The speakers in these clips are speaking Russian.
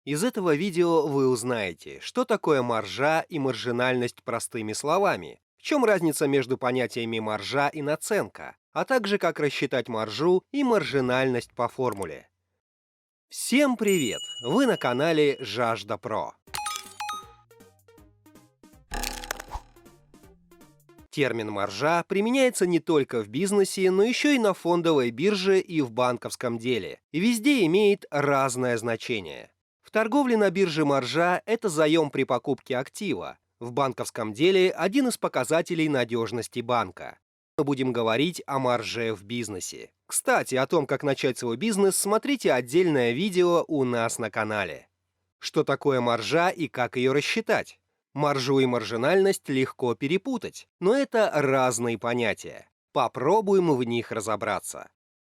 Из этого видео вы узнаете, что такое маржа и маржинальность простыми словами, в чем разница между понятиями маржа и наценка, а также как рассчитать маржу и маржинальность по формуле. Всем привет! Вы на канале Жажда Про. Термин «маржа» применяется не только в бизнесе, но еще и на фондовой бирже и в банковском деле, и везде имеет разное значение. В торговле на бирже маржа– это заем при покупке актива, в банковском деле– один из показателей надежности банка. Мы будем говорить о марже в бизнесе. Кстати, о том, как начать свой бизнес, смотрите отдельное видео у нас на канале. Что такое маржа и как ее рассчитать? Маржу и маржинальность легко перепутать, но это разные понятия. Попробуем в них разобраться.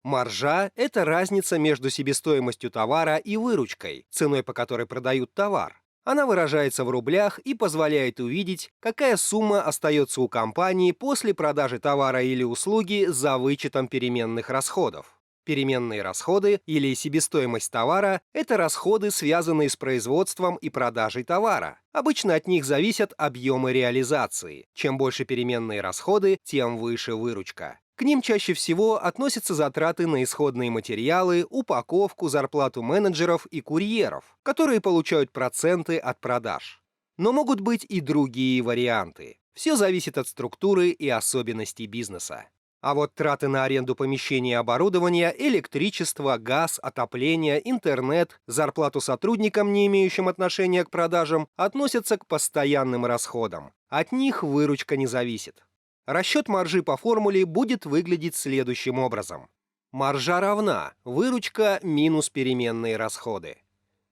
Маржа– это разница между себестоимостью товара и выручкой, ценой по которой продают товар. Она выражается в рублях и позволяет увидеть, какая сумма остается у компании после продажи товара или услуги за вычетом переменных расходов. Переменные расходы или себестоимость товара– это расходы, связанные с производством и продажей товара. Обычно от них зависят объемы реализации. Чем больше переменные расходы, тем выше выручка. К ним чаще всего относятся затраты на исходные материалы, упаковку, зарплату менеджеров и курьеров, которые получают проценты от продаж. Но могут быть и другие варианты. Все зависит от структуры и особенностей бизнеса. А вот траты на аренду помещений и оборудования, электричество, газ, отопление, интернет, зарплату сотрудникам, не имеющим отношения к продажам, относятся к постоянным расходам. От них выручка не зависит. Расчет маржи по формуле будет выглядеть следующим образом. Маржа равна выручка минус переменные расходы.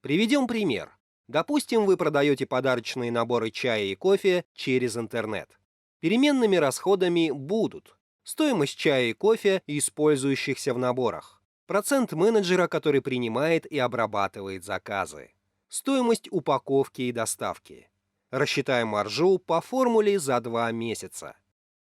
Приведем пример. Допустим, вы продаете подарочные наборы чая и кофе через интернет. Переменными расходами будут стоимость чая и кофе, использующихся в наборах, процент менеджера, который принимает и обрабатывает заказы, стоимость упаковки и доставки. Рассчитаем маржу по формуле за 2 месяца.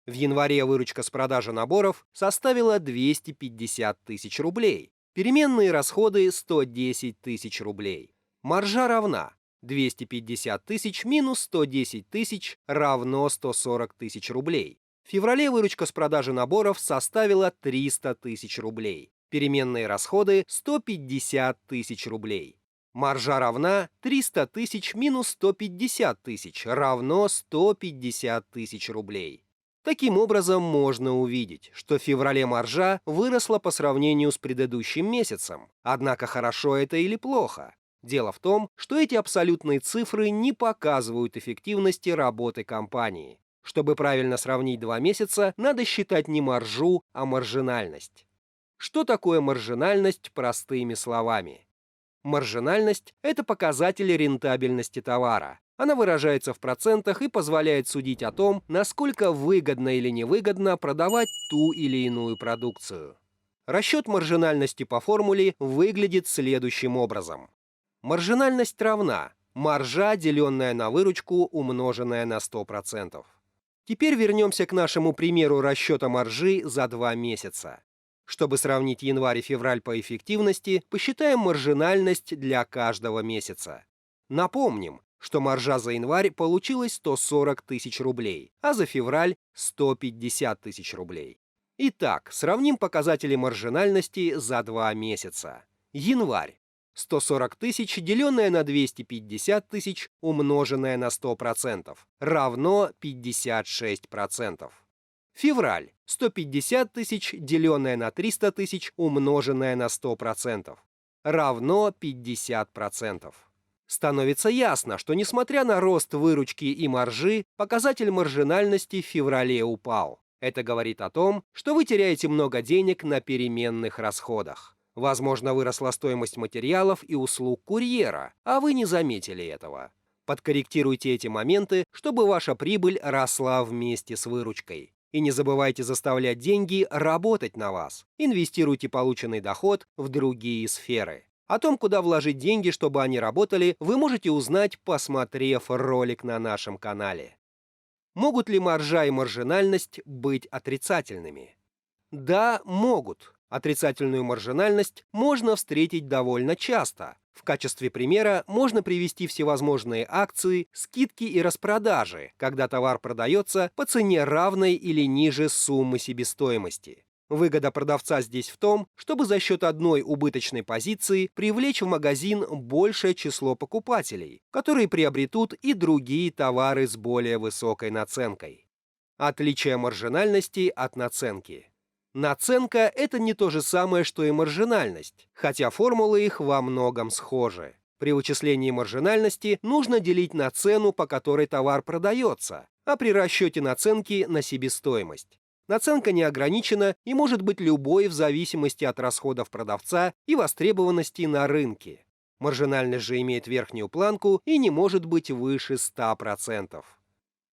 В январе выручка с продажи наборов составила 250 тысяч рублей, переменные расходы 110 тысяч рублей. Маржа равна 250 тысяч минус 110 тысяч равно 140 тысяч рублей. В феврале выручка с продажи наборов составила 300 тысяч рублей. Переменные расходы 150 тысяч рублей. Маржа равна 300 тысяч минус 150 тысяч равно 150 тысяч рублей. Таким образом, можно увидеть, что в феврале маржа выросла по сравнению с предыдущим месяцем. Однако хорошо это или плохо? Дело в том, что эти абсолютные цифры не показывают эффективности работы компании. Чтобы правильно сравнить 2 месяца, надо считать не маржу, а маржинальность. Что такое маржинальность простыми словами? Маржинальность– это показатель рентабельности товара. Она выражается в процентах и позволяет судить о том, насколько выгодно или невыгодно продавать ту или иную продукцию. Расчет маржинальности по формуле выглядит следующим образом. Маржинальность равна маржа, деленная на выручку, умноженная на 100%. Теперь вернемся к нашему примеру расчета маржи за 2 месяца. Чтобы сравнить январь и февраль по эффективности, посчитаем маржинальность для каждого месяца. Напомним, что маржа за январь получилась 140 тысяч рублей, а за февраль 150 тысяч рублей. Итак, сравним показатели маржинальности за 2 месяца. Январь. 140 тысяч, деленное на 250 тысяч, умноженное на 100%, равно 56%. Февраль. 150 тысяч, деленное на 300 тысяч, умноженное на 100%, равно 50%. Становится ясно, что несмотря на рост выручки и маржи, показатель маржинальности в феврале упал. Это говорит о том, что вы теряете много денег на переменных расходах. Возможно, выросла стоимость материалов и услуг курьера, а вы не заметили этого. Подкорректируйте эти моменты, чтобы ваша прибыль росла вместе с выручкой. И не забывайте заставлять деньги работать на вас. Инвестируйте полученный доход в другие сферы. О том, куда вложить деньги, чтобы они работали, вы можете узнать, посмотрев ролик на нашем канале. Могут ли маржа и маржинальность быть отрицательными? Да, могут. Отрицательную маржинальность можно встретить довольно часто. В качестве примера можно привести всевозможные акции, скидки и распродажи, когда товар продается по цене равной или ниже суммы себестоимости. Выгода продавца здесь в том, чтобы за счет одной убыточной позиции привлечь в магазин большее число покупателей, которые приобретут и другие товары с более высокой наценкой. Отличие маржинальности от наценки. Наценка – это не то же самое, что и маржинальность, хотя формулы их во многом схожи. При вычислении маржинальности нужно делить на цену, по которой товар продается, а при расчете наценки на себестоимость. Наценка не ограничена и может быть любой в зависимости от расходов продавца и востребованности на рынке. Маржинальность же имеет верхнюю планку и не может быть выше 100%.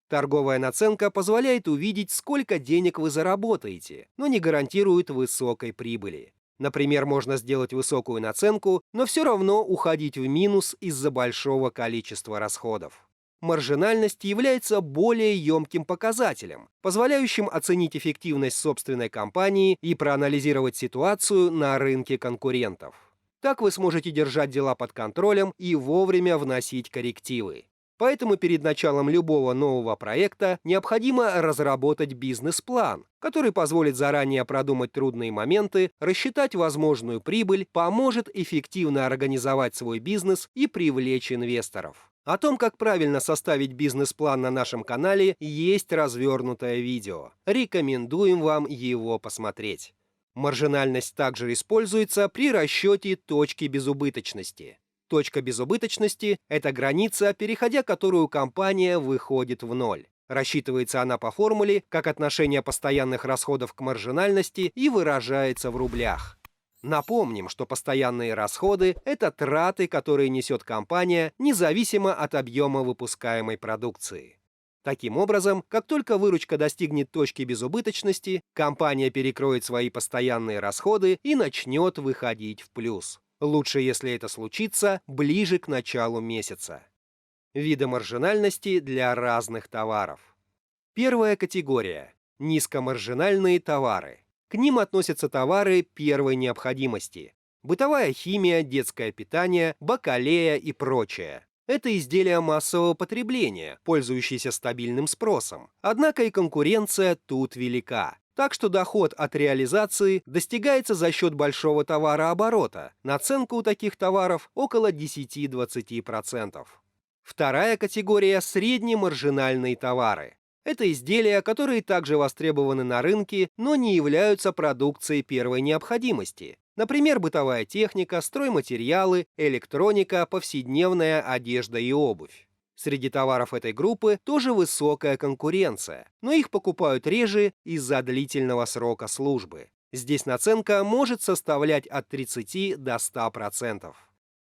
Торговая наценка позволяет увидеть, сколько денег вы заработаете, но не гарантирует высокой прибыли. Например, можно сделать высокую наценку, но все равно уходить в минус из-за большого количества расходов. Маржинальность является более емким показателем, позволяющим оценить эффективность собственной компании и проанализировать ситуацию на рынке конкурентов. Так вы сможете держать дела под контролем и вовремя вносить коррективы. Поэтому перед началом любого нового проекта необходимо разработать бизнес-план, который позволит заранее продумать трудные моменты, рассчитать возможную прибыль, поможет эффективно организовать свой бизнес и привлечь инвесторов. О том, как правильно составить бизнес-план на нашем канале, есть развернутое видео. Рекомендуем вам его посмотреть. Маржинальность также используется при расчете точки безубыточности. Точка безубыточности – это граница, переходя которую компания выходит в ноль. Рассчитывается она по формуле как отношение постоянных расходов к маржинальности и выражается в рублях. Напомним, что постоянные расходы – это траты, которые несет компания, независимо от объема выпускаемой продукции. Таким образом, как только выручка достигнет точки безубыточности, компания перекроет свои постоянные расходы и начнет выходить в плюс. Лучше, если это случится, ближе к началу месяца. Виды маржинальности для разных товаров. Первая категория – низкомаржинальные товары. К ним относятся товары первой необходимости. Бытовая химия, детское питание, бакалея и прочее. Это изделия массового потребления, пользующиеся стабильным спросом. Однако и конкуренция тут велика. Так что доход от реализации достигается за счет большого товарооборота. Наценка у таких товаров около 10-20%. Вторая категория – среднемаржинальные товары. Это изделия, которые также востребованы на рынке, но не являются продукцией первой необходимости. Например, бытовая техника, стройматериалы, электроника, повседневная одежда и обувь. Среди товаров этой группы тоже высокая конкуренция, но их покупают реже из-за длительного срока службы. Здесь наценка может составлять от 30 до 100%.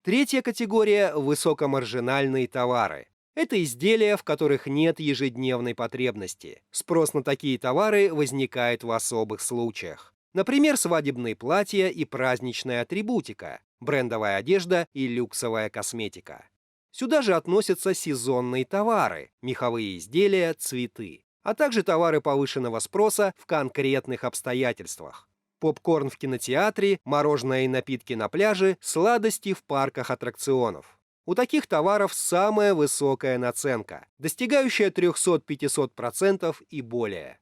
Третья категория – высокомаржинальные товары. Это изделия, в которых нет ежедневной потребности. Спрос на такие товары возникает в особых случаях. Например, свадебные платья и праздничная атрибутика, брендовая одежда и люксовая косметика. Сюда же относятся сезонные товары, меховые изделия, цветы, а также товары повышенного спроса в конкретных обстоятельствах. Попкорн в кинотеатре, мороженое и напитки на пляже, сладости в парках аттракционов. У таких товаров самая высокая наценка, достигающая 300-500% и более.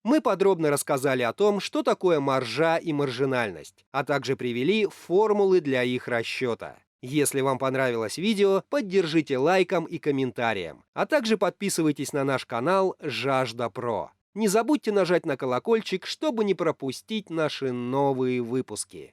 Мы подробно рассказали о том, что такое маржа и маржинальность, а также привели формулы для их расчета. Если вам понравилось видео, поддержите лайком и комментарием, а также подписывайтесь на наш канал Жажда Про. Не забудьте нажать на колокольчик, чтобы не пропустить наши новые выпуски.